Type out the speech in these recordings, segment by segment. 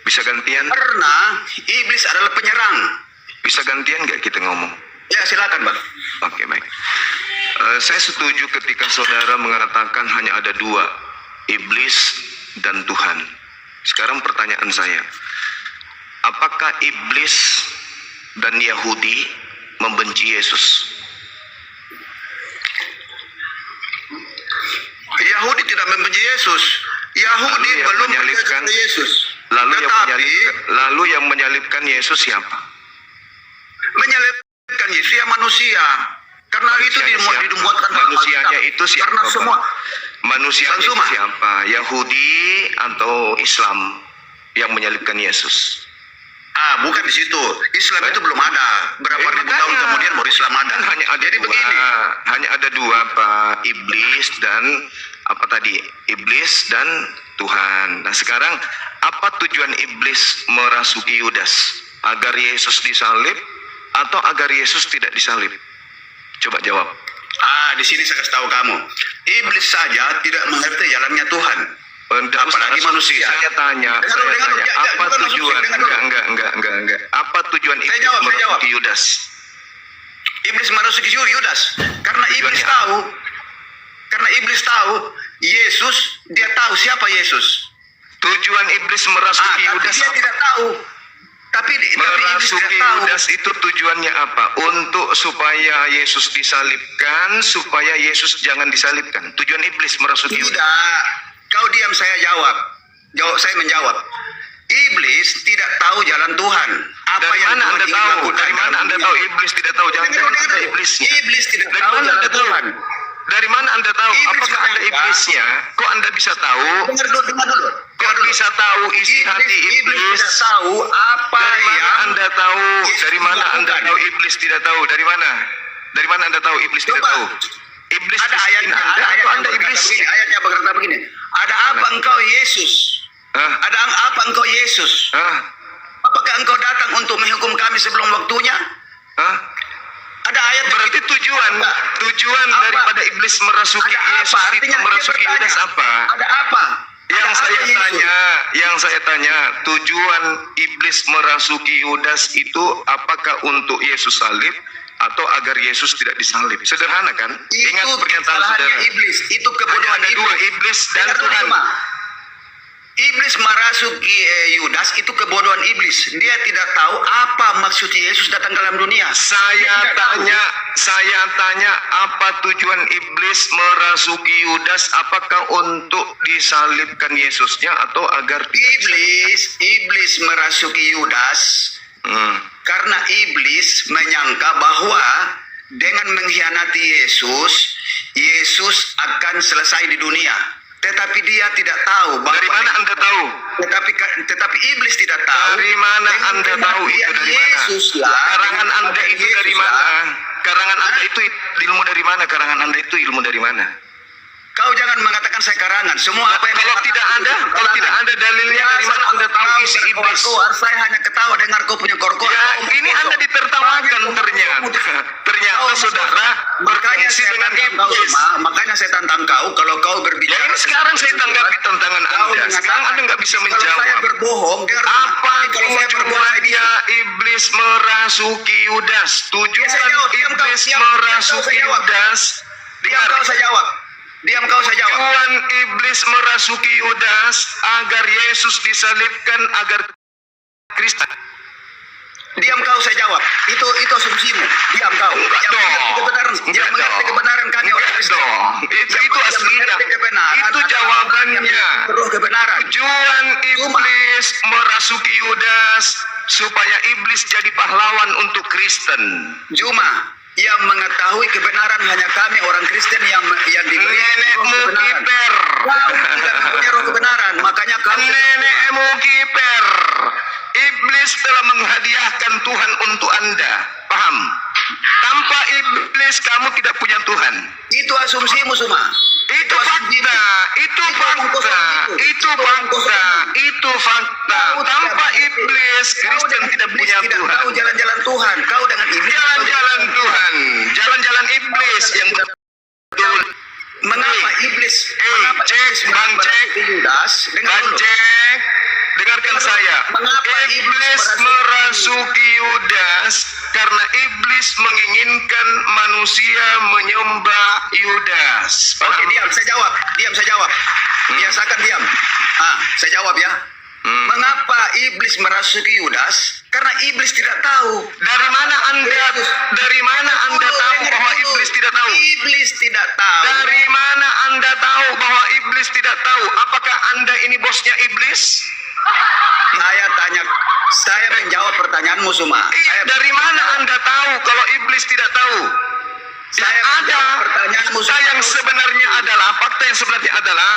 Bisa gantian? Karena iblis adalah penyerang. Bisa gantian nggak kita ngomong? Ya silakan Bang. Oke, baik. Saya setuju ketika saudara mengatakan hanya ada dua, iblis dan Tuhan. Sekarang pertanyaan saya, apakah iblis dan Yahudi membenci Yesus? Yahudi tidak membenci Yesus. Yahudi belum menyalibkan Yesus. Lalu yang menyalibkan Yesus siapa? Menyalibkan Yesus ya manusia. Karena itu dimuatkan manusianya itu siapa? Karena semua manusianya itu siapa? Yahudi atau Islam yang menyalibkan Yesus? Bukan di situ. Islam itu belum ada. Berapa ribu tahun kemudian baru Islam ada. Hanya ada Jadi dua, begini. Hanya ada dua, Pak. Iblis dan apa tadi? Iblis dan Tuhan. Nah, sekarang apa tujuan iblis merasuki Yudas? Agar Yesus disalib atau agar Yesus tidak disalib? Coba jawab. Di sini saya kasih tahu kamu. Iblis saja tidak mengerti jalannya Tuhan. Apalagi manusia. Saya tanya, apa tujuan? Enggak. Apa tujuan iblis merasuki Yudas? Iblis merasuki Yudas karena iblis tahu. Karena iblis tahu Yesus, dia tahu siapa Yesus. Tujuan iblis merasuki Yudas dia tidak tahu. Tapi merasuki Yudas itu tujuannya apa? Untuk supaya Yesus disalibkan, supaya Yesus jangan disalibkan. Tujuan iblis merasuki Yudas. Tidak. Kau diam, saya jawab. Saya menjawab. Iblis tidak tahu jalan Tuhan. Dari mana Anda tahu? Dari mana Anda tahu iblis tidak tahu jalan Tuhan? Iblisnya. Iblis tidak tahu jalan Tuhan. Dari mana Anda tahu? Apakah Anda iblisnya? Kok Anda bisa tahu? Dengar dulu. Kok bisa tahu isi hati iblis? Tidak tahu apa dari mana yang Anda tahu? Dari mana Anda tahu iblis tidak tahu? Dari mana? Dari mana Anda tahu iblis tidak tahu? Iblis ada ayatnya, ada ayat Anda iblis. Ayatnya berkata begini. Ada apa engkau Yesus? Ada apa engkau Yesus? Apakah engkau datang untuk menghukum kami sebelum waktunya? Ada ayat berarti tujuan daripada iblis merasuki Yesus itu merasuki Yudas apa? Ada apa? Yang saya tanya, tujuan iblis merasuki Yudas itu apakah untuk Yesus salib atau agar Yesus tidak disalib? Sederhana kan? Ingat pernyataan saudara. Iblis, itu kebodohan ada dua, iblis dan Tuhan. Iblis merasuki Yudas itu kebodohan iblis. Dia tidak tahu apa maksud Yesus datang ke dalam dunia. Saya tanya apa tujuan iblis merasuki Yudas? Apakah untuk disalibkan Yesusnya atau agar iblis merasuki Yudas karena iblis menyangka bahwa dengan mengkhianati Yesus akan selesai di dunia. Tetapi dia tidak tahu. Dari mana Anda tahu? Tetapi iblis tidak tahu. Dari mana Anda tahu itu dari mana? Karangan Anda itu dari mana? Karangan Anda itu ilmu dari mana? Karangan Anda itu ilmu dari mana? Kau jangan mengatakan saya karangan. Semua apa yang kalau tidak ada dalilnya, dari mana Anda tahu isi iblis? Saya hanya ketawa dengar kau punya kor-kor. Ya, ini Anda ditertawakan ternyata saudara berkongsi dengan iblis. Makanya saya tantang kau kalau kau berbicara. Ya, ini sekarang saya tanggapi tantangan Anda. Sekarang Anda nggak bisa menjawab. Kalau saya berbohong, apa tujuannya iblis merasuki Yudas? Tujuan iblis merasuki Yudas. Diam kau saya jawab. Tujuan iblis merasuki Yudas agar Yesus disalibkan, agar Kristus. Diam kau saya jawab. Itu asumsimu. Diam kau. Jangan mengerti kebenaran kami orang Kristen. Itu aslinya. Itu jawabannya. Tujuan iblis merasuki Yudas supaya iblis jadi pahlawan untuk Kristen. Yang mengetahui kebenaran hanya kami orang Kristen yang diberi nenekmu kiper. Tidak punya roh kebenaran, makanya kami nenekmu kiper. Iblis telah menghadiahkan Tuhan untuk Anda. Paham? Tanpa iblis kamu tidak punya Tuhan. Itu asumsimu semua. Itu fakta. Tanpa iblis Kristen tidak punya Tuhan. Kau jalan-jalan Tuhan. Kau dengan iblis. Jalan-jalan Tuhan. Jalan-jalan iblis yang betul. Mengapa iblis? Bang Cek. dengarkan saya. Mengapa Iblis merasuki Yudas karena iblis menginginkan manusia menyembah Yudas. Oke, diam, saya jawab. Biasakan diam. Saya jawab ya. Mengapa iblis merasuki Yudas? Karena iblis tidak tahu. Dari mana Anda tahu bahwa iblis tidak tahu? Iblis tidak tahu. Dari mana Anda tahu bahwa iblis tidak tahu? Apakah Anda ini bosnya iblis? Saya menjawab pertanyaanmu, Suma. Dari mana Anda tahu kalau iblis tidak tahu? Fakta yang sebenarnya adalah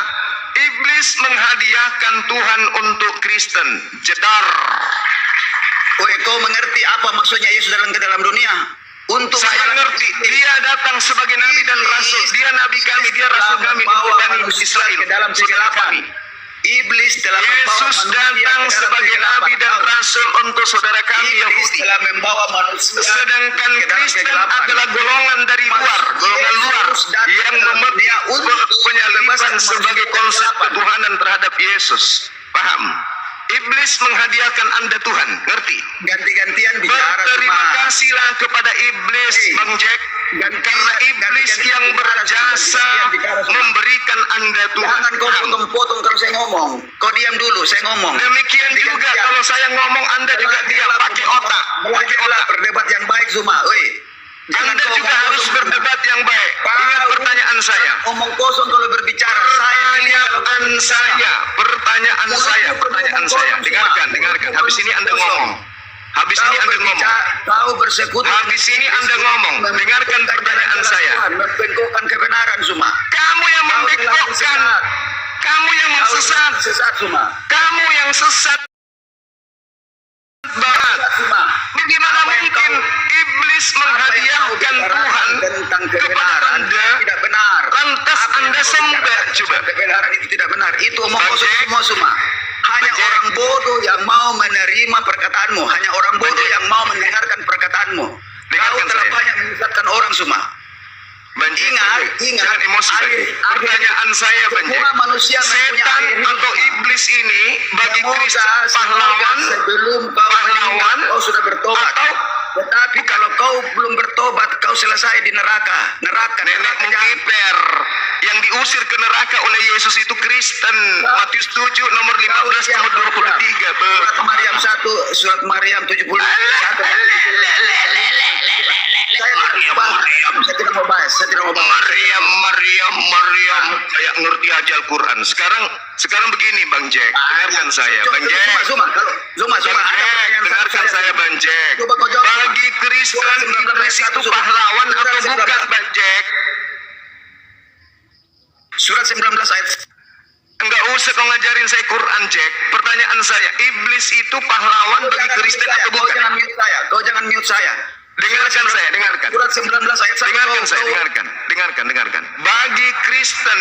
iblis menghadiahkan Tuhan untuk Kristen. Jedar. Kau mengerti apa maksudnya Yesus datang ke dalam dunia? Saya ngerti. Dia datang sebagai nabi dan rasul. Dia nabi kami, dia rasul kami untuk Bani Israel. Ke dalam kegelapan. Iblis telah Yesus datang sebagai nabi dan rasul untuk saudara kami Yahudi. Telah membawa manusia. Sedangkan Kristen adalah golongan luar yang memetik penyaliban sebagai konsep ketuhanan terhadap Yesus. Paham? Iblis menghadiahkan Anda Tuhan, ngerti? Ganti-gantian bicara. Berterima kasihlah kepada iblis, Bang Jack, karena iblis yang berjasa memberikan Anda Tuhan. Jangan kau potong-potong kalau saya ngomong. Kau diam dulu, saya ngomong. Demikian juga kalau saya ngomong, Anda juga diam, pakai otak. Berdebat yang baik, Zuma. Anda juga harus berdebat yang baik. Ingat pertanyaan saya. Omong kosong kalau berbicara. Pertanyaan saya. Dengarkan. Habis ini Anda ngomong. Kau bersekutu. Habis ini Anda ngomong. Dengarkan pertanyaan saya. Membengkokkan kebenaran, Zuma. Kamu yang membengkokkan. Kamu yang sesat. Zuma. Kamu yang sesat. Bagaimana mungkin iblis menghadiahkan Tuhan kepada Anda? Tidak benar. Lantas Anda sembah. Coba. Kebenaran itu tidak benar. Itu omong kosong semua. Hanya orang bodoh yang mau menerima perkataanmu. Hanya orang bodoh yang mau mendengarkan perkataanmu. Kau telah banyak menyesatkan orang semua. Ingat. Jangan emosi lagi. Pertanyaan saya, Banjek. Setan atau iblis ini bagi Kristus pahlawan kau sudah bertobat. Tetapi kalau kau belum bertobat, kau selesai di neraka. Nenekmu kiper yang diusir ke neraka oleh Yesus itu Kristen. Matius 7 nomor 15 nomor 23. Surat Maryam 71. Saya tidak mau bahas. Maryam kayak ngerti aja Al-Quran. Sekarang begini, Bang Jack. Dengarkan saya, Bang Jack. Dengarkan saya, Bang Jack. Bagi Kristen, iblis itu pahlawan atau bukan, Bang Jack? Surat 19 ayat. Enggak usah kau ngajarin saya Quran, Jack. Pertanyaan saya, iblis itu pahlawan bagi Kristen atau bukan? Kau jangan mute saya. Dengarkan. Surat 19 ayat 1. Dengarkan. Bagi Kristen,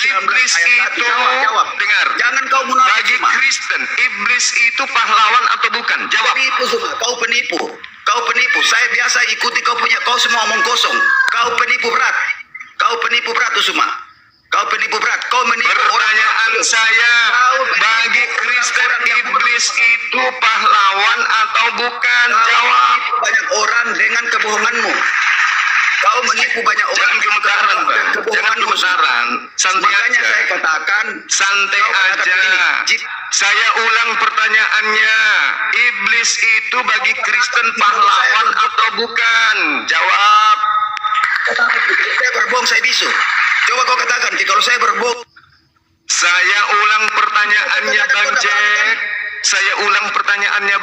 iblis itu dengar. Jangan kau munafik. Bagi Kristen, iblis itu pahlawan atau bukan? Jawab. Kau penipu. Saya biasa ikuti kau semua omong kosong. Kau penipu berat tuh semua. Kau menipu Pertanyaan saya, bagi Kristen iblis itu pahlawan atau bukan? Jawab. Banyak orang dengan kebohonganmu. Kau menipu banyak orang. Jangan gemetaran. Santai aja. Saya katakan, santai aja. Saya ulang pertanyaannya. Iblis itu bagi Kristen pahlawan atau bukan? Jawab. Saya berbohong, saya bisu. Coba kau katakan, kalau saya berbohong. Saya ulang pertanyaannya,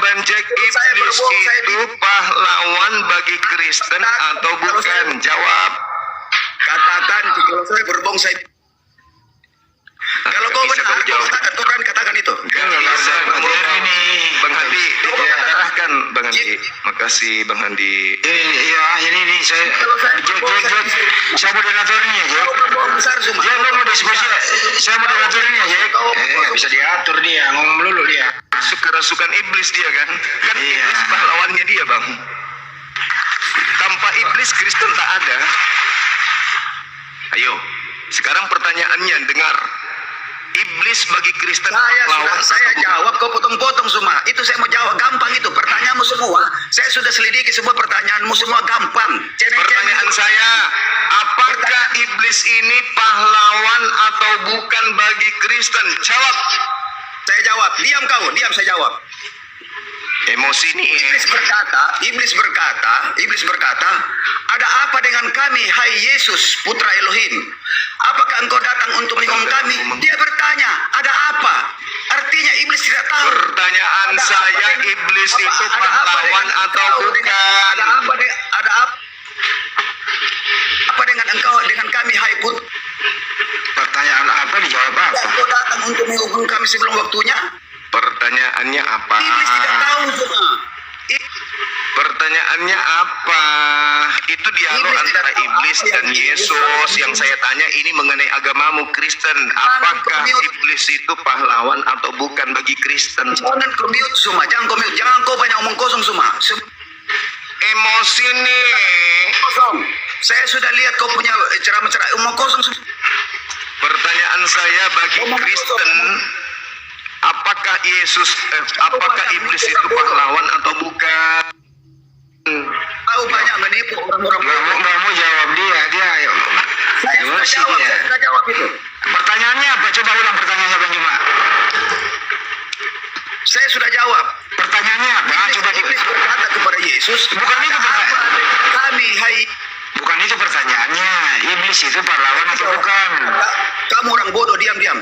Bang Jack. Iblis itu pahlawan bagi Kristen atau bukan? Jawab. Katakan, kalau saya berbohong, saya. Kalau kau benar, kau katakan itu. Bang Handi, arahkan Bang Handi. Makasih Bang Handi. Ini saya moderatornya aja. Dia mau diskusi. Saya moderatornya aja. Nggak bisa diatur dia, ngomong melulu dia. Kerasukan iblis dia kan? Iblis pahlawannya dia, Bang. Tanpa iblis Kristen tak ada. Ayo, sekarang pertanyaannya dengar. iblis bagi Kristen Saya jawab, kau potong-potong semua. Itu saya mau jawab, gampang itu. Pertanyaanmu semua, saya sudah selidiki semua pertanyaanmu semua gampang. Pertanyaan saya, apakah iblis ini pahlawan atau bukan bagi Kristen? Jawab. Saya jawab, diam kau, diam saya jawab. Emosi nih. Iblis berkata, ada apa dengan kami, hai Yesus, putra Elohim? Apakah engkau datang untuk menyinggung kami? Dia bertanya, ada apa? Artinya iblis tidak tahu. Pertanyaan saya, iblis itu pahlawan atau bukan? Ada apa dengan engkau, dengan kami, hai putra? Pertanyaan apa dijawab apa? Engkau datang untuk menghukum kami sebelum waktunya? Pertanyaannya apa? Iblis tidak tahu semua. Pertanyaannya apa? Itu dialog antara iblis dan Yesus. Yang saya tanya ini mengenai agamamu Kristen. Apakah iblis itu pahlawan atau bukan bagi Kristen? Jangan kau mute semua, jangan kau banyak omong kosong semua. Emosi nih. Kosong. Saya sudah lihat kau punya ceramah-ceramah omong kosong semua. Pertanyaan saya bagi Kristen, apakah apakah iblis itu pahlawan atau bukan? Tahu banyak menipu orang-orang. Nggak mau jawab dia ayo. Saya sudah jawab itu. Pertanyaannya apa? Coba ulang pertanyaannya Bang Juma. Saya sudah jawab. Pertanyaannya apa? Coba Iblis berkata kepada Yesus, bukan itu pertanyaan. Kami, hai. Bukan itu pertanyaannya. Iblis itu pahlawan atau bukan? Kamu orang bodoh, diam-diam.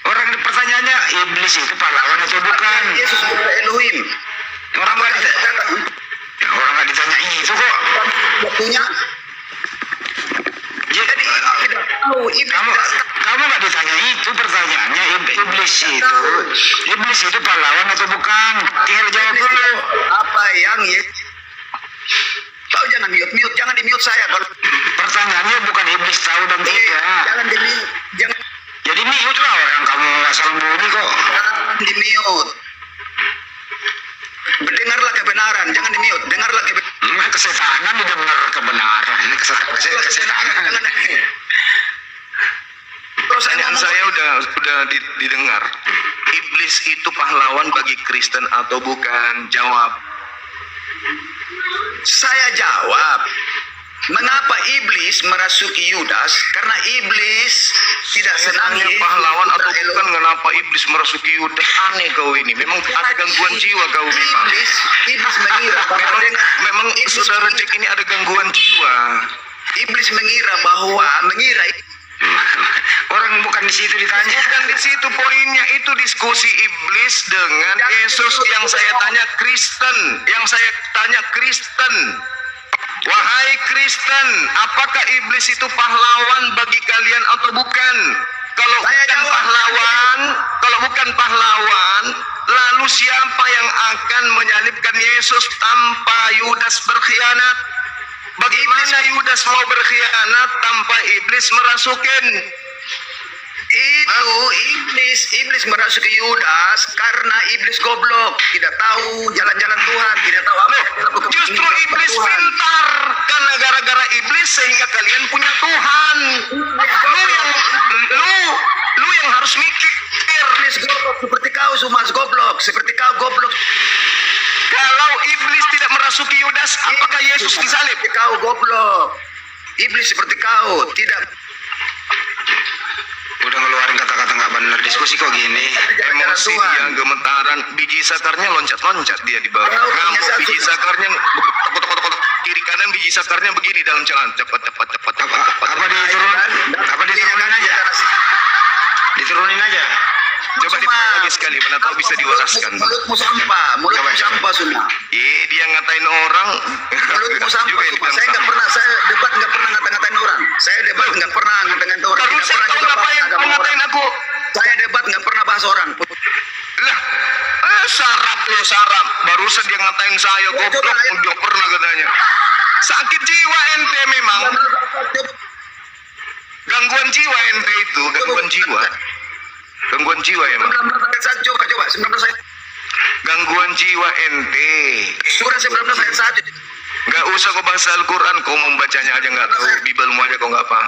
Orang pertanyaannya iblis itu pahlawan atau bukan? Yesus putra Elohim. Orang nggak ditanya itu kok. Waktunya. Jadi tidak tahu. Kamu nggak ditanya itu pertanyaannya. Iblis itu pahlawan atau bukan? Tinggal jawab dulu. Apa yang Kau jangan mute, jangan di mute saya. Kalau pertanyaannya bukan iblis tahu dan tidak. Jangan di mute, jangan. Jadi mute lah orang kamu asal bunyi kok. Jangan di mute. Dengarlah kebenaran, jangan di mute. Dengarlah kebenaran. Kesetanan didengar kebenaran. Kesetanan. Pertanyaan saya udah didengar. Iblis itu pahlawan bagi Kristen atau bukan? Jawab. Saya jawab. Mengapa iblis merasuki Yudas? Karena iblis tidak senang pahlawan atau bukan. Kenapa iblis merasuki Yudas? Aneh kau ini. Memang ada gangguan jiwa kau memang. Iblis mengira memang saudara Jack ini ada gangguan jiwa. Iblis mengira orang bukan di situ ditanya. Bukan di situ poinnya, itu diskusi iblis dengan Yesus. Yang saya tanya Kristen. Wahai Kristen, apakah iblis itu pahlawan bagi kalian atau bukan? Kalau bukan pahlawan, lalu siapa yang akan menyalibkan Yesus tanpa Yudas berkhianat? Bagaimana Yudas mau berkhianat tanpa iblis merasukin? Itu iblis merasuki Yudas karena iblis goblok, tidak tahu jalan-jalan Tuhan, tidak tahu apa. Justru iblis pintar karena gara-gara iblis sehingga kalian punya Tuhan. Lu yang harus mikir. Iblis goblok seperti kau, Sumas goblok, seperti kau goblok. Kalau iblis tidak merasuki Yudas, apakah Yesus disalib? Kau goblok. Iblis seperti kau, tidak. Udah ngeluarin kata-kata nggak benar, diskusi kok gini. Emosi dia gemetaran, biji sakarnya loncat-loncat dia di bawah. Biji sakarnya kotok-kotok kiri kanan, biji sakarnya begini dalam jalan cepat. Apa diturunin aja? Diturunin aja. Coba diturunin lagi sekali, mana tahu bisa diwaraskan. Mulutmu sampah semua. Dia ngatain orang. Mulutmu sampah semua. Saya debat nggak pernah ngata-ngatain orang. Saya debat nggak pernah ngata-ngatain orang. Kalau saya tahu ngapain kau ngatain aku? Saya debat nggak pernah bahas orang. Lah, sarap. Barusan dia ngatain saya goblok, nggak pernah katanya. Sakit jiwa ente memang. Gangguan jiwa ente itu, gangguan jiwa emang. Coba 19 ayat. Gangguan jiwa ente. Surah 19 ayat 1. Gak usah kau bahas Al-Quran, kau membacanya aja nggak tahu, Bibelmu aja kau nggak paham.